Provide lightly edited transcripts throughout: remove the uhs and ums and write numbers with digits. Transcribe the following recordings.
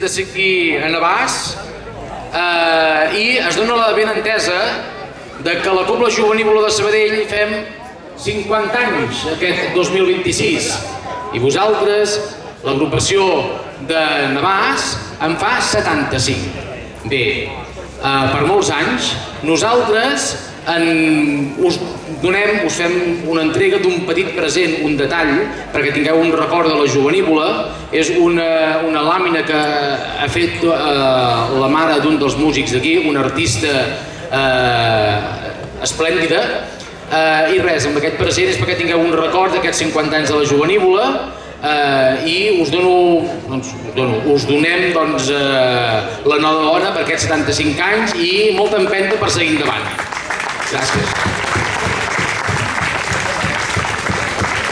de seguir a Navàs i es dona la ben entesa que la Cobla Jovenívola de Sabadell fem 50 anys aquest 2026 i vosaltres, l'agrupació de Navàs, en fa 75. Bé, per molts anys nosaltres us fem una entrega d'un petit present, un detall, perquè tingueu un record de la jovenívola. És una làmina que ha fet la mare d'un dels músics d'aquí, una artista esplèndida, i res, amb aquest present és perquè tingueu un record d'aquests 50 anys de la jovenívola i us donem l'enhorabona per aquests 75 anys i molta empenta per seguir endavant. Gràcies.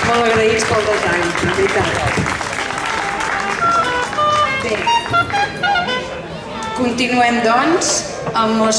Molt agraïts pel detall, de veritat. Bé, continuem doncs amb les...